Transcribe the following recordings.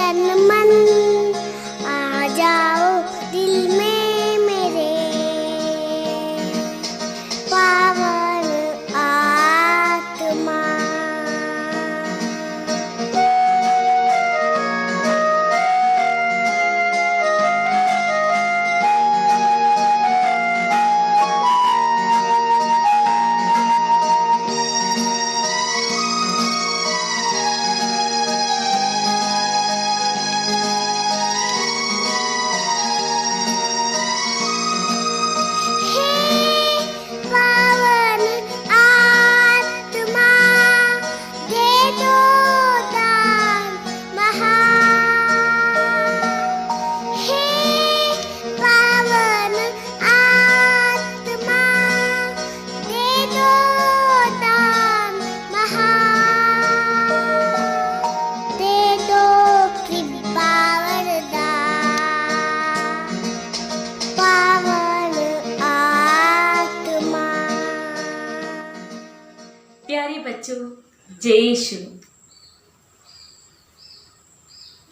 तन मन आ जाओ दिल में मेरे, पावन आत्मा। प्यारे बच्चों, जय यीशु।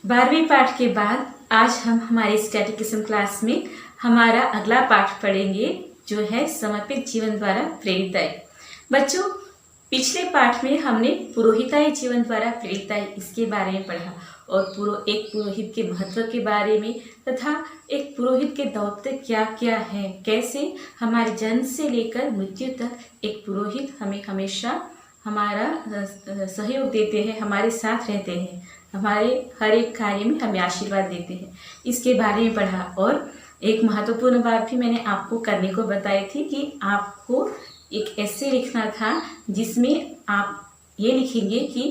12वीं पाठ के बाद आज हम हमारे इस कैटेकिज्म क्लास में हमारा अगला पाठ पढ़ेंगे, जो है समर्पित जीवन द्वारा प्रेरिताई। बच्चों, पिछले पाठ में हमने पुरोहिताई जीवन द्वारा प्रेरिताई इसके बारे में पढ़ा और एक पुरोहित के महत्व के बारे में तथा एक पुरोहित के दायित्व क्या क्या है, कैसे हमारे जन्म से लेकर मृत्यु तक एक पुरोहित हमें हमेशा हमारा सहयोग देते हैं, हमारे साथ रहते हैं, हमारे हर एक कार्य में हमें आशीर्वाद देते हैं, इसके बारे में पढ़ा। और एक महत्वपूर्ण बात भी मैंने आपको करने को बताई थी कि आपको एक ऐसे लिखना था जिसमें आप ये लिखेंगे कि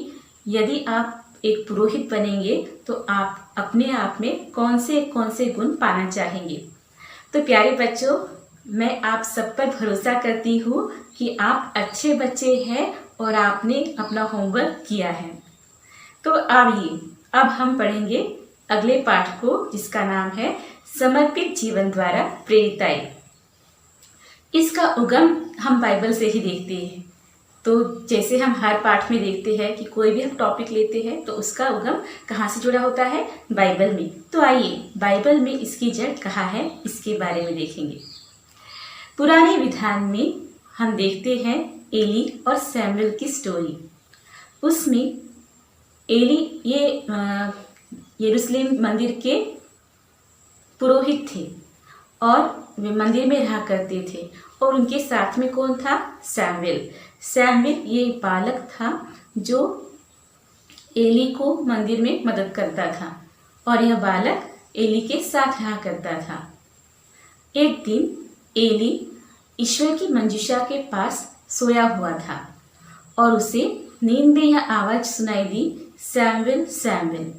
यदि आप एक पुरोहित बनेंगे तो आप अपने आप में कौन से गुण पाना चाहेंगे। तो प्यारे बच्चों, मैं आप सब पर भरोसा करती हूँ कि आप अच्छे बच्चे हैं और आपने अपना होमवर्क किया है। तो अब हम पढ़ेंगे अगले पाठ को, जिसका नाम है समर्पित जीवन द्वारा प्रेरिताई। इसका उगम हम बाइबल से ही देखते हैं। तो जैसे हम हर पाठ में देखते हैं कि कोई भी हम टॉपिक लेते हैं तो उसका उगम कहाँ से जुड़ा होता है, बाइबल में। तो आइए बाइबल में इसकी जड़ कहाँ है, इसके बारे में देखेंगे। पुराने विधान में हम देखते हैं एली और सैमुएल की स्टोरी। उसमें एली ये यरूशलेम मंदिर के पुरोहित थे और वे मंदिर में रहा करते थे और उनके साथ में कौन था, सैमुएल ये बालक था जो एली को मंदिर में मदद करता था और यह बालक एली के साथ रहा करता था। एक दिन एली ईश्वर की मंजूषा के पास सोया हुआ था और उसे नींद में यह आवाज सुनाई दी, सैमुएल सैमुएल।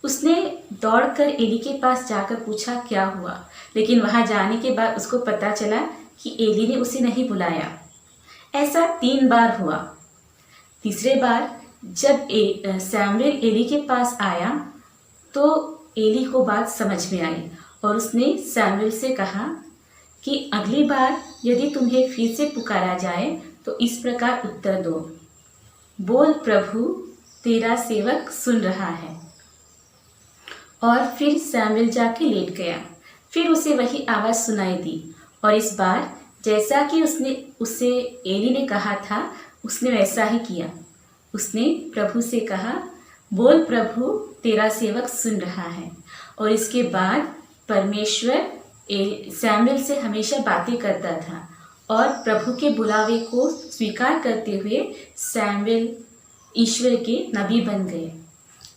उसने दौड़कर एली के पास जाकर पूछा क्या हुआ, लेकिन वहां जाने के बाद उसको पता चला कि एली ने उसे नहीं बुलाया। ऐसा 3 बार हुआ। तीसरे बार जब सैमुएल एली के पास आया तो एली को बात समझ में आई और उसने सैमुएल से कहा कि अगली बार यदि तुम्हें फिर से पुकारा जाए तो इस प्रकार उत्तर दो, बोल प्रभु तेरा सेवक सुन रहा है। और फिर सैमुएल जाके लेट गया। फिर उसे वही आवाज सुनाई दी और इस बार जैसा कि उससे एली ने कहा था उसने वैसा ही किया। उसने प्रभु से कहा, बोल प्रभु तेरा सेवक सुन रहा है। और इसके बाद परमेश्वर सैमुएल से हमेशा बातें करता था और प्रभु के बुलावे को स्वीकार करते हुए सैमुएल ईश्वर के नबी बन गए।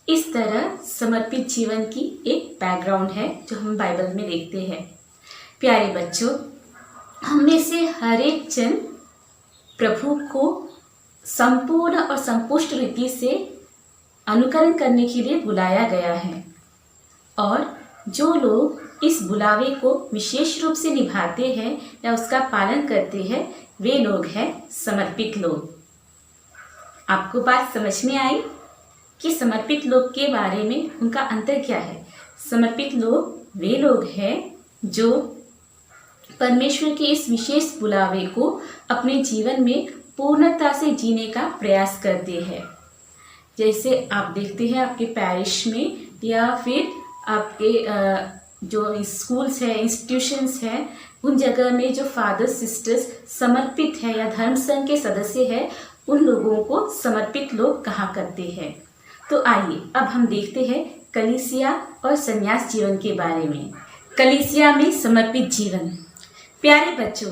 इस तरह समर्पित जीवन की एक बैकग्राउंड है जो हम बाइबल में देखते हैं। प्यारे बच्चों, हम में से हर एक जन प्रभु को संपूर्ण और संपुष्ट रीति से अनुकरण करने के लिए बुलाया गया है और जो लोग इस बुलावे को विशेष रूप से निभाते हैं या उसका पालन करते हैं, वे लोग हैं समर्पित लोग। आपको बात समझ में आई कि समर्पित लोग के बारे में उनका अंतर क्या है। समर्पित लोग वे लोग हैं जो परमेश्वर के इस विशेष बुलावे को अपने जीवन में पूर्णता से जीने का प्रयास करते हैं। जैसे आप देखते हैं आपके पैरिश में या फिर आपके जो स्कूल्स है, इंस्टीट्यूशंस है, उन जगह में जो फादर सिस्टर्स समर्पित है या धर्म संघ के सदस्य है, उन लोगों को समर्पित लोग कहा करते हैं। तो आइए अब हम देखते हैं कलीसिया और संन्यास जीवन के बारे में। कलीसिया में समर्पित जीवन। प्यारे बच्चों,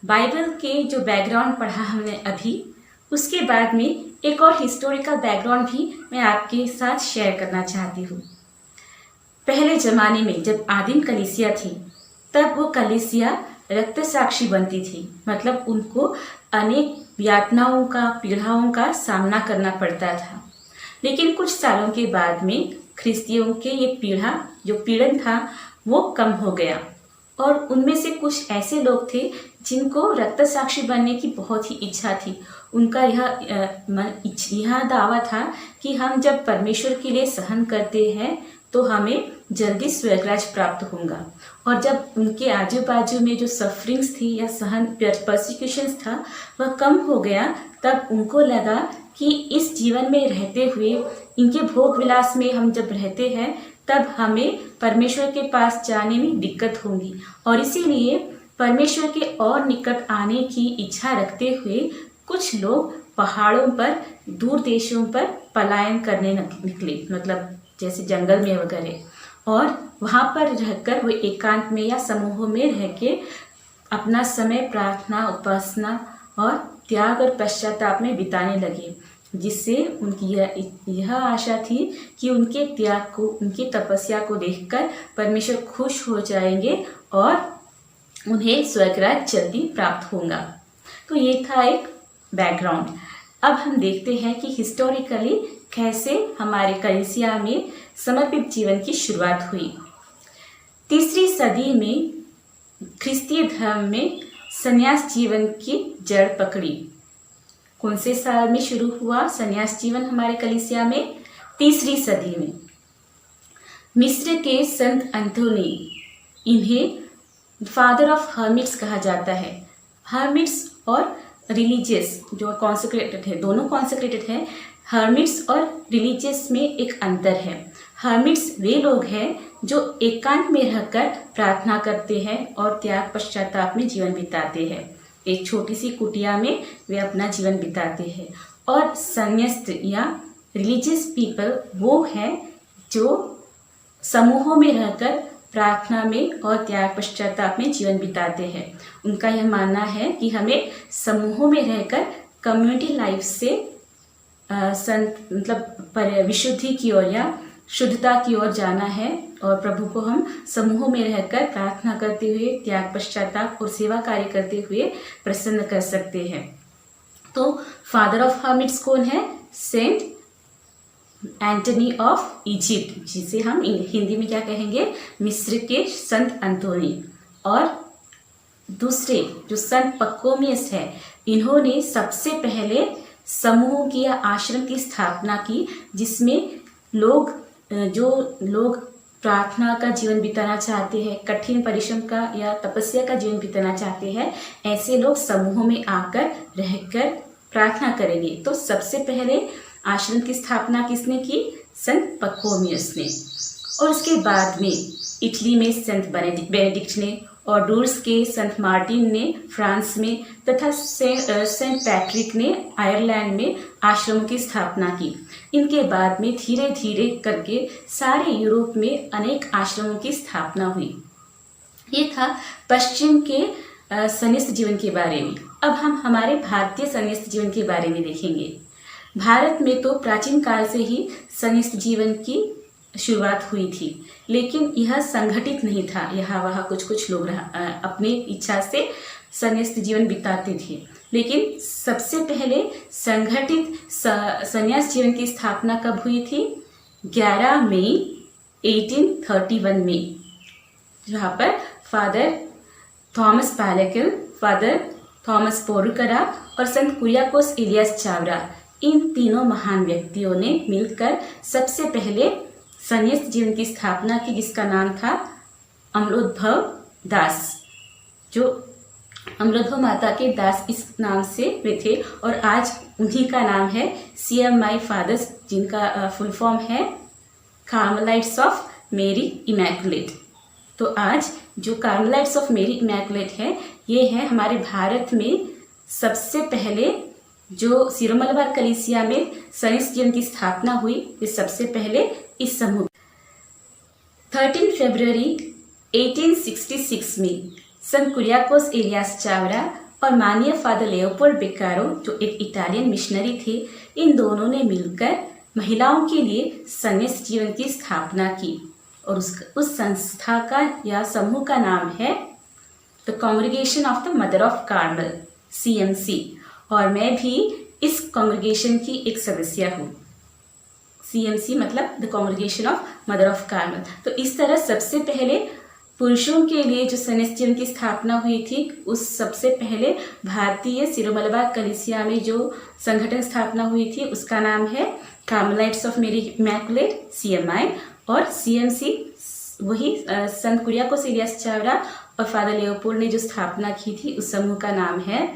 बाइबल के जो बैकग्राउंड पढ़ा हमने अभी, उसके बाद में एक और हिस्टोरिकल बैकग्राउंड भी मैं आपके साथ शेयर करना चाहती हूँ। पहले जमाने में जब आदिम कलीसिया थी, तब वो कलीसिया रक्त साक्षी बनती थी, मतलब उनको अनेक यातनाओं का, पीड़ाओं का सामना करना पड़ता था। लेकिन कुछ सालों के बाद में ख्रिस्तियों के ये जो पीड़न था वो कम हो गया, और उनमें से कुछ ऐसे लोग थे जिनको रक्त साक्षी बनने की बहुत ही इच्छा थी। उनका यह दावा था कि हम जब परमेश्वर के लिए सहन करते हैं तो हमें जल्दी स्वर्गराज प्राप्त होगा। और जब उनके आजू बाजू में जो सफरिंग्स थी या सहन परसिक्यूशंस था वह कम हो गया, तब उनको लगा कि इस जीवन में रहते हुए, इनके भोग विलास में हम जब रहते हैं, तब हमें परमेश्वर के पास जाने में दिक्कत होगी, और इसीलिए परमेश्वर के और निकट आने की इच्छा रखते हुए कुछ लोग पहाड़ों पर, दूर देशों पर पलायन करने निकले, मतलब जैसे जंगल में वगैरह, और वहाँ पर रहकर वो एकांत में या समूहों में रह के अपना समय प्रार्थना, उपासना और त्याग और पश्चाताप में बिताने लगे, जिससे उनकी यह आशा थी कि उनके त्याग को, उनकी तपस्या को देखकर परमेश्वर खुश हो जाएंगे और उन्हें स्वर्गराज जल्दी प्राप्त होगा। तो ये था एक बैकग्राउंड। अब हम देखते हैं कि हिस्टोरिकली कैसे हमारे कलीसिया में समर्पित जीवन की शुरुआत हुई। 3री सदी में ख्रिस्तीय धर्म में संन्यास जीवन की जड़ पकड़ी। कौन से साल में शुरू हुआ संन्यास जीवन हमारे कलीसिया में? 3री सदी में। मिस्र के संत एंथोनी, इन्हें फादर ऑफ हर्मिट्स कहा जाता है। हर्मिट्स और रिलीजियस जो कॉन्सेक्रेटेड है, दोनों कॉन्सेक्रेटेड है। हर्मिट्स और रिलीजियस में एक अंतर है। हर्मिट्स वे लोग हैं जो एकांत में रहकर प्रार्थना करते हैं और त्याग पश्चाताप में जीवन बिताते हैं। एक छोटी सी कुटिया में वे अपना जीवन बिताते हैं। और संन्यास्त या रिलीजियस पीपल वो है जो समूहों में रहकर प्रार्थना में और त्याग पश्चाताप में जीवन बिताते हैं। उनका यह मानना है कि हमें समूहों में रहकर कम्युनिटी लाइफ से मतलब विशुद्धि की ओर या शुद्धता की ओर जाना है, और प्रभु को हम समूहों में रहकर प्रार्थना करते हुए, त्याग पश्चाताप और सेवा कार्य करते हुए प्रसन्न कर सकते हैं। तो फादर ऑफ हर्मिट्स कौन है? सेंट एंटनी ऑफ इजिप्ट, जिसे हम हिंदी में क्या कहेंगे? मिस्र के संत एंथोनी। और दूसरे जो संत पक्कोमियस है, इन्होंने सबसे पहले समूह की या आश्रम की स्थापना की, जिसमें जो लोग प्रार्थना का जीवन बिताना चाहते हैं, कठिन परिश्रम का या तपस्या का जीवन बिताना चाहते हैं, ऐसे लोग समूहों में आकर रहकर प्रार्थना करेंगे। तो सबसे पहले आश्रम की स्थापना किसने की? संत पक्कोमियस ने। और उसके बाद में इटली में संत बेनेडिक्ट ने, और डूर्स के संत मार्टिन ने फ्रांस में, तथा सेंट पैट्रिक ने आयरलैंड में आश्रमों की स्थापना की। इनके बाद में धीरे धीरे करके सारे यूरोप में अनेक आश्रमों की स्थापना हुई। ये था पश्चिम के संन्यास्त जीवन के बारे में। अब हम हमारे भारतीय संन्यास्त जीवन के बारे में देखेंगे। भारत में तो प्राचीन काल से ही संन्यास्त जीवन की शुरुआत हुई थी, लेकिन यह संगठित नहीं था। यहाँ वहाँ कुछ लोग अपनी इच्छा से संन्यास्त जीवन बिताते थे, लेकिन सबसे पहले संगठित संन्यास जीवन की स्थापना कब हुई थी? 11 मई 1831 में, जहाँ पर फादर थॉमस पैलेकिल, फादर थॉमस पोरुकरा और संत कुरियाकोस इलियास चावरा, इन तीनों महान व्यक्तियों ने मिलकर सबसे पहले संन्यास्त जीवन की स्थापना की, जिसका नाम था अमलोद्भव दास, जो अमृतो माता के दास इस नाम से वे थे और आज उन्हीं का नाम है CMI फादर्स, जिनका फुल फॉर्म है कार्मेलाइट्स ऑफ मेरी इमैकुलेट। तो आज जो कार्मेलाइट्स ऑफ मेरी इमैकुलेट है, ये है हमारे भारत में सबसे पहले जो सिरो मलबार कलीसिया में सन्यास जीवन की स्थापना हुई, ये सबसे पहले इस समूह 13 फरवरी 1866 में संत कुरियाकोस एलियास चावरा और माननीय फादर लेओपोल्ड बेकारो, जो एक इटालियन मिशनरी थे, इन दोनों ने मिलकर महिलाओं के लिए सन्यास जीवन की स्थापना की और उस संस्था का या समूह का नाम है the congregation of the mother of Carmel, CMC। और मैं भी इस कांग्रीगेशन की एक सदस्य हूँ। CMC मतलब the congregation of mother of Carmel. तो इस तरह सबसे पहले पुरुषों के लिए जो सन्यास जीवन की स्थापना हुई थी, उस सबसे पहले भारतीय सिरो मलबार कलीसिया में जो संगठन स्थापना हुई थी, उसका नाम है कार्मेलाइट्स ऑफ मेरी इमैकुलेट, CMI। और CMC वही संत कुरियाकोस एलियास चावरा और फादर लेओपोल्ड ने जो स्थापना की थी, उस समूह का नाम है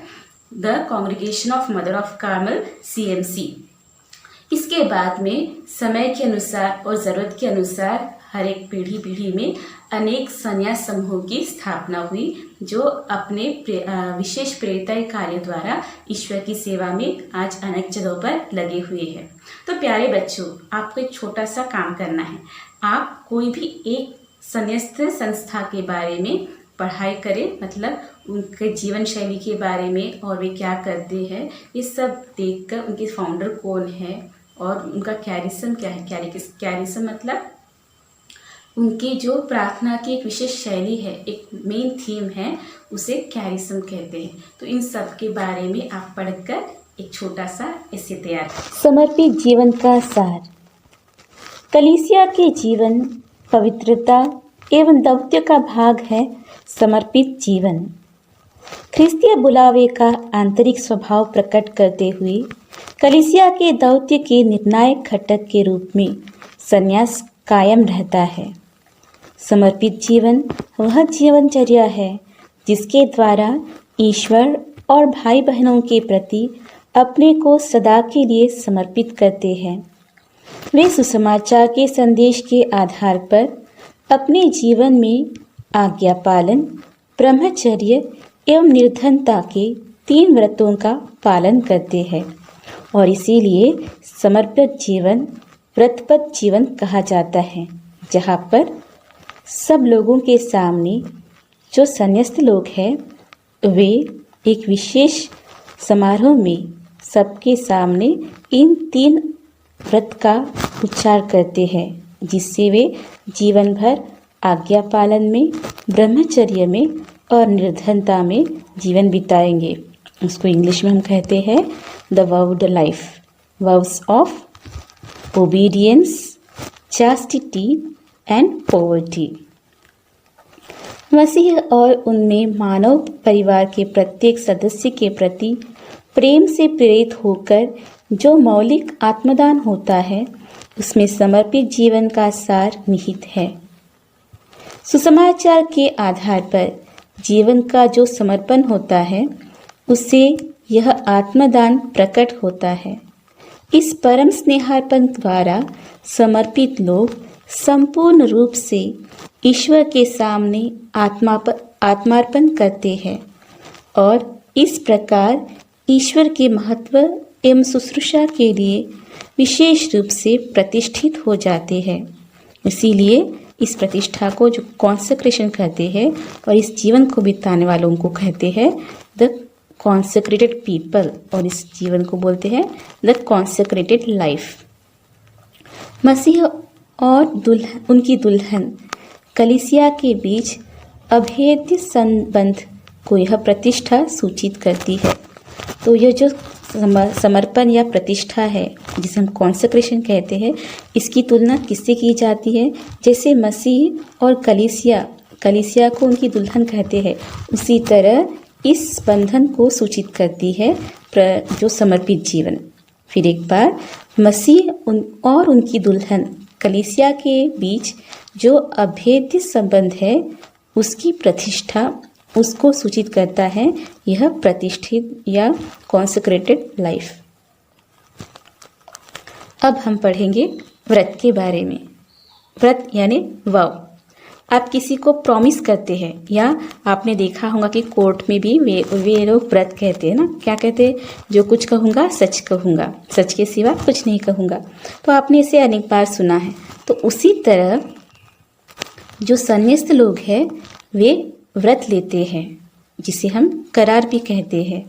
the congregation of mother of Carmel, CMC। इसके बाद में समय के अनुसार और ज़रूरत के अनुसार हर एक पीढ़ी में अनेक सन्यास समूहों की स्थापना हुई, जो अपने विशेष प्रेरिताई कार्य द्वारा ईश्वर की सेवा में आज अनेक जगहों पर लगे हुए हैं। तो प्यारे बच्चों, आपको एक छोटा सा काम करना है। आप कोई भी एक सन्यास्त संस्था के बारे में पढ़ाई करें, मतलब उनके जीवन शैली के बारे में और वे क्या करते हैं, ये सब देखकर उनके फाउंडर कौन है और उनका कैरिज्म क्या है। कैरिज्म मतलब उनकी जो प्रार्थना की एक विशेष शैली है, एक मेन थीम है, उसे कैरिज्म कहते हैं। तो इन सब के बारे में आप पढ़कर एक छोटा सा ऐसे तैयार। समर्पित जीवन का सार। कलीसिया के जीवन, पवित्रता एवं दौत्य का भाग है समर्पित जीवन। ख्रिस्तीय बुलावे का आंतरिक स्वभाव प्रकट करते हुए कलीसिया के दौत्य के निर्णायक घटक के रूप में संन्यास कायम रहता है। समर्पित जीवन वह जीवनचर्या है जिसके द्वारा ईश्वर और भाई बहनों के प्रति अपने को सदा के लिए समर्पित करते हैं। वे सुसमाचार के संदेश के आधार पर अपने जीवन में आज्ञा पालन, ब्रह्मचर्य एवं निर्धनता के 3 व्रतों का पालन करते हैं और इसीलिए समर्पित जीवन व्रतबद्ध जीवन कहा जाता है, जहाँ पर सब लोगों के सामने जो संन्यास्त लोग हैं, वे एक विशेष समारोह में सबके सामने इन 3 व्रत का उच्चार करते हैं, जिससे वे जीवन भर आज्ञा पालन में, ब्रह्मचर्य में और निर्धनता में जीवन बिताएंगे। उसको इंग्लिश में हम कहते हैं the vowed life, vows of obedience, chastity and poverty. मसीह और उनमें मानव परिवार के प्रत्येक सदस्य के प्रति प्रेम से प्रेरित होकर जो मौलिक आत्मदान होता है, उसमें समर्पित जीवन का सार निहित है। सुसमाचार के आधार पर जीवन का जो समर्पण होता है, उससे यह आत्मदान प्रकट होता है। इस परम स्नेहार्पण द्वारा समर्पित लोग संपूर्ण रूप से ईश्वर के सामने आत्मार्पण करते हैं और इस प्रकार ईश्वर के महत्व एवं शुश्रूषा के लिए विशेष रूप से प्रतिष्ठित हो जाते हैं। इसीलिए इस प्रतिष्ठा को जो कॉन्सेक्रेशन कहते हैं और इस जीवन को बिताने वालों को कहते हैं द कॉन्सेक्रेटेड पीपल, और इस जीवन को बोलते हैं द कॉन्सेक्रेटेड लाइफ। मसीह और उनकी दुल्हन कलीसिया के बीच अभेद्य संबंध को यह प्रतिष्ठा सूचित करती है। तो यह जो समर्पण या प्रतिष्ठा है, जिसे हम कॉन्सेक्रेशन कहते हैं, इसकी तुलना किससे की जाती है? जैसे मसीह और कलीसिया को उनकी दुल्हन कहते हैं, उसी तरह इस बंधन को सूचित करती है जो समर्पित जीवन। फिर एक बार, मसीह और उनकी दुल्हन कलीसिया के बीच जो अभेद्य संबंध है, उसकी प्रतिष्ठा उसको सूचित करता है यह प्रतिष्ठित या कॉन्सेक्रेटेड लाइफ। अब हम पढ़ेंगे व्रत के बारे में। व्रत यानी वाव। आप किसी को प्रॉमिस करते हैं, या आपने देखा होगा कि कोर्ट में भी वे लोग व्रत कहते हैं ना, क्या कहते हैं, जो कुछ कहूँगा सच कहूँगा, सच के सिवा कुछ नहीं कहूँगा। तो आपने इसे अनेक बार सुना है। तो उसी तरह जो संन्यास्त लोग हैं वे व्रत लेते हैं, जिसे हम करार भी कहते हैं।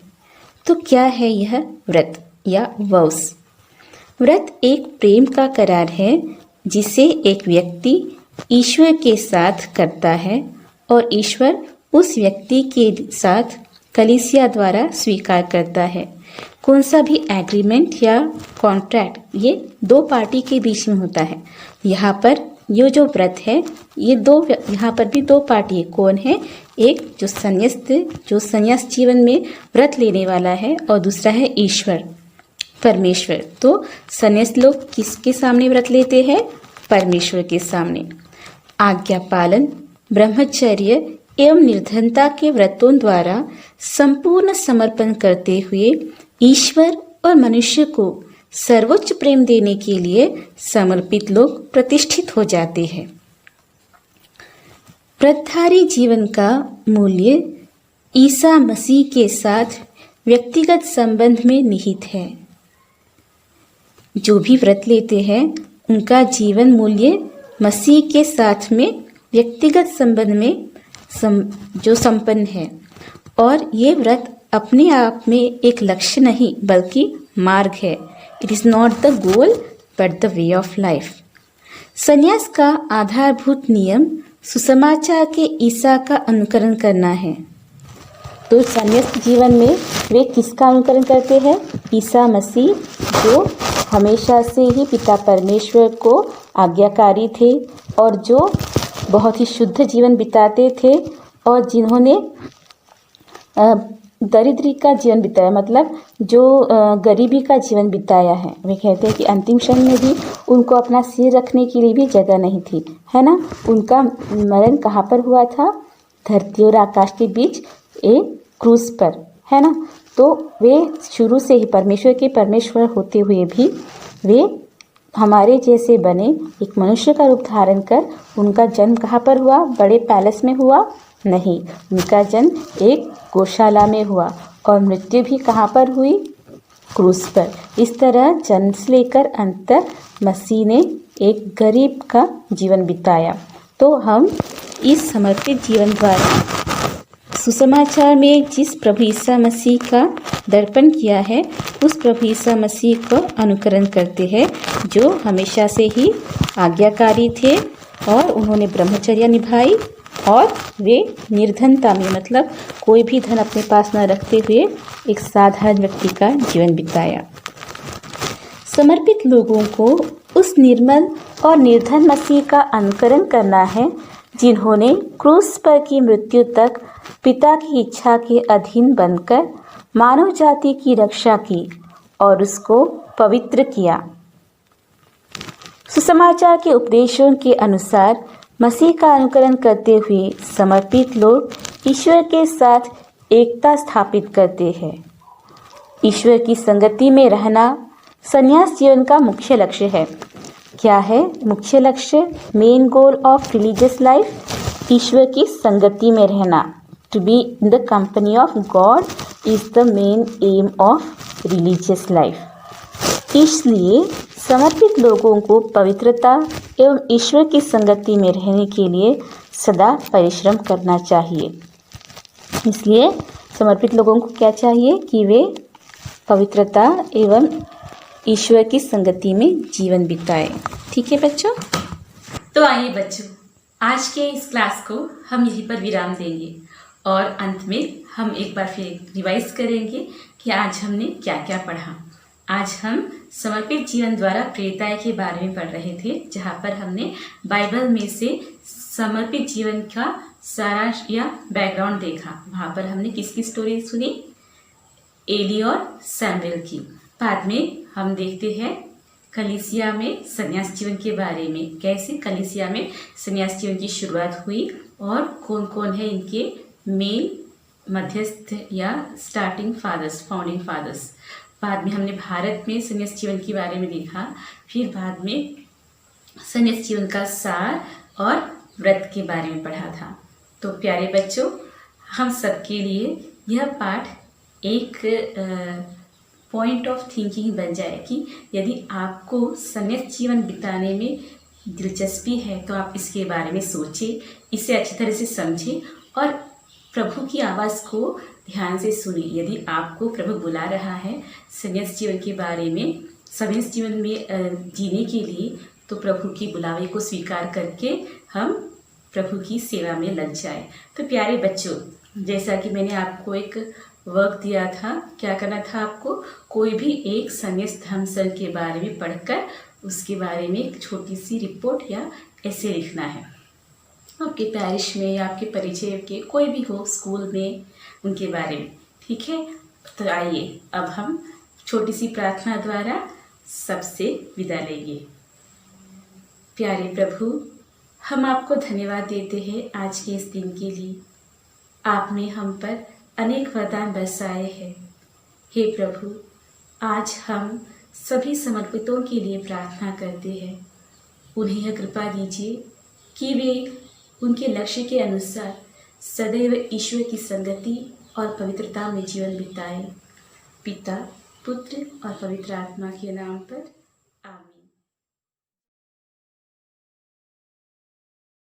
तो क्या है यह व्रत या वॉव्स? व्रत एक प्रेम का करार है जिसे एक व्यक्ति ईश्वर के साथ करता है और ईश्वर उस व्यक्ति के साथ कलीसिया द्वारा स्वीकार करता है। कौन सा भी एग्रीमेंट या कॉन्ट्रैक्ट ये दो पार्टी के बीच में होता है। यहाँ पर ये जो व्रत है ये यहाँ पर भी दो पार्टी है। कौन है? एक जो संन्यास जीवन में व्रत लेने वाला है, और दूसरा है ईश्वर, परमेश्वर। तो संन्यास लोग किसके सामने व्रत लेते हैं? परमेश्वर के सामने। आज्ञा पालन, ब्रह्मचर्य एवं निर्धनता के व्रतों द्वारा संपूर्ण समर्पण करते हुए ईश्वर और मनुष्य को सर्वोच्च प्रेम देने के लिए समर्पित लोग प्रतिष्ठित हो जाते हैं। व्रतधारी जीवन का मूल्य ईसा मसीह के साथ व्यक्तिगत संबंध में निहित है। जो भी व्रत लेते हैं उनका जीवन मूल्य मसीह के साथ में व्यक्तिगत संबंध में जो संपन्न है। और ये व्रत अपने आप में एक लक्ष्य नहीं बल्कि मार्ग है। It is not the goal but the way of life. संन्यास का आधारभूत नियम सुसमाचार के ईसा का अनुकरण करना है। तो संन्यास जीवन में वे किसका अनुकरण करते हैं? ईसा मसीह, जो हमेशा से ही पिता परमेश्वर को आज्ञाकारी थे और जो बहुत ही शुद्ध जीवन बिताते थे, और जिन्होंने दरिद्री का जीवन बिताया, मतलब जो गरीबी का जीवन बिताया है। वे कहते हैं कि अंतिम क्षण में भी उनको अपना सिर रखने के लिए भी जगह नहीं थी, है ना। उनका मरण कहाँ पर हुआ था? धरती और आकाश के बीच एक क्रूस पर, है ना। तो वे शुरू से ही परमेश्वर होते हुए भी वे हमारे जैसे बने, एक मनुष्य का रूप धारण कर। उनका जन्म कहाँ पर हुआ? बड़े पैलेस में हुआ? नहीं, उनका जन्म एक गौशाला में हुआ, और मृत्यु भी कहाँ पर हुई? क्रूस पर। इस तरह जन्म से लेकर अंत तक मसीह ने एक गरीब का जीवन बिताया। तो हम इस समर्पित जीवन द्वारा सुसमाचार में जिस प्रभु ईसा मसीह का दर्पण किया है, उस प्रभु ईसा मसीह को अनुकरण करते हैं, जो हमेशा से ही आज्ञाकारी थे और उन्होंने ब्रह्मचर्य निभाई, और वे निर्धनता में, मतलब कोई भी धन अपने पास न रखते हुए एक साधारण व्यक्ति का जीवन बिताया। समर्पित लोगों को उस निर्मल और निर्धन मसीह का अनुकरण करना है, जिन्होंने क्रूस पर की मृत्यु तक पिता की इच्छा के अधीन बनकर मानव जाति की रक्षा की और उसको पवित्र किया। सुसमाचार के उपदेशों के अनुसार मसीह का अनुकरण करते हुए समर्पित लोग ईश्वर के साथ एकता स्थापित करते हैं। ईश्वर की संगति में रहना संन्यास जीवन का मुख्य लक्ष्य है। क्या है मुख्य लक्ष्य? Main goal of religious life, ईश्वर की संगति में रहना। To be in the company of God is the main aim of religious life. इसलिए समर्पित लोगों को पवित्रता एवं ईश्वर की संगति में रहने के लिए सदा परिश्रम करना चाहिए। इसलिए समर्पित लोगों को क्या चाहिए कि वे पवित्रता एवं ईश्वर की संगति में जीवन बिताएं। ठीक है बच्चों? तो आइए बच्चों, आज के इस क्लास को हम यहीं पर विराम देंगे और अंत में हम एक बार फिर रिवाइज करेंगे कि आज हमने क्या क्या पढ़ा। आज हम समर्पित जीवन द्वारा प्रेरिताई के बारे में पढ़ रहे थे, जहाँ पर हमने बाइबल में से समर्पित जीवन का सारांश या बैकग्राउंड देखा। वहाँ पर हमने किसकी स्टोरी सुनी? एली और सैमुएल की। बाद में हम देखते हैं कलीसिया में संन्यास जीवन के बारे में, कैसे कलीसिया में संन्यास जीवन की शुरुआत हुई और कौन कौन है इनके मेल मध्यस्थ या स्टार्टिंग फादर्स, फाउंडिंग फादर्स। बाद में हमने भारत में संन्यास जीवन के बारे में देखा, फिर बाद में संन्यास जीवन का सार और व्रत के बारे में पढ़ा था। तो प्यारे बच्चों, हम सबके लिए यह पाठ एक पॉइंट ऑफ थिंकिंग बन जाए कि यदि आपको संन्यास जीवन बिताने में दिलचस्पी है तो आप इसके बारे में सोचें, इसे अच्छी तरह से समझें और प्रभु की आवाज़ को ध्यान से सुने। यदि आपको प्रभु बुला रहा है संन्यास जीवन के बारे में, संन्यास जीवन में जीने के लिए, तो प्रभु की बुलावे को स्वीकार करके हम प्रभु की सेवा में लग जाए। तो प्यारे बच्चों, जैसा कि मैंने आपको एक वर्क दिया था, क्या करना था आपको, कोई भी एक संन्यास धर्म संघ के बारे में पढ़कर उसके बारे में एक छोटी सी रिपोर्ट या ऐसे लिखना है। आपके पैरिश में या आपके परिचय के कोई भी हो, स्कूल में, उनके बारे में, ठीक है। तो आइए अब हम छोटी सी प्रार्थना द्वारा सबसे विदा लेंगे। प्यारे प्रभु, हम आपको धन्यवाद देते हैं आज के इस दिन के लिए। आपने हम पर अनेक वरदान बरसाए हैं। हे प्रभु, आज हम सभी समर्पितों के लिए प्रार्थना करते हैं। उन्हें यह कृपा दीजिए कि वे उनके लक्ष्य के अनुसार सदैव ईश्वर की संगति और पवित्रता में जीवन बिताएं। पिता, पुत्र और पवित्र आत्मा के नाम पर।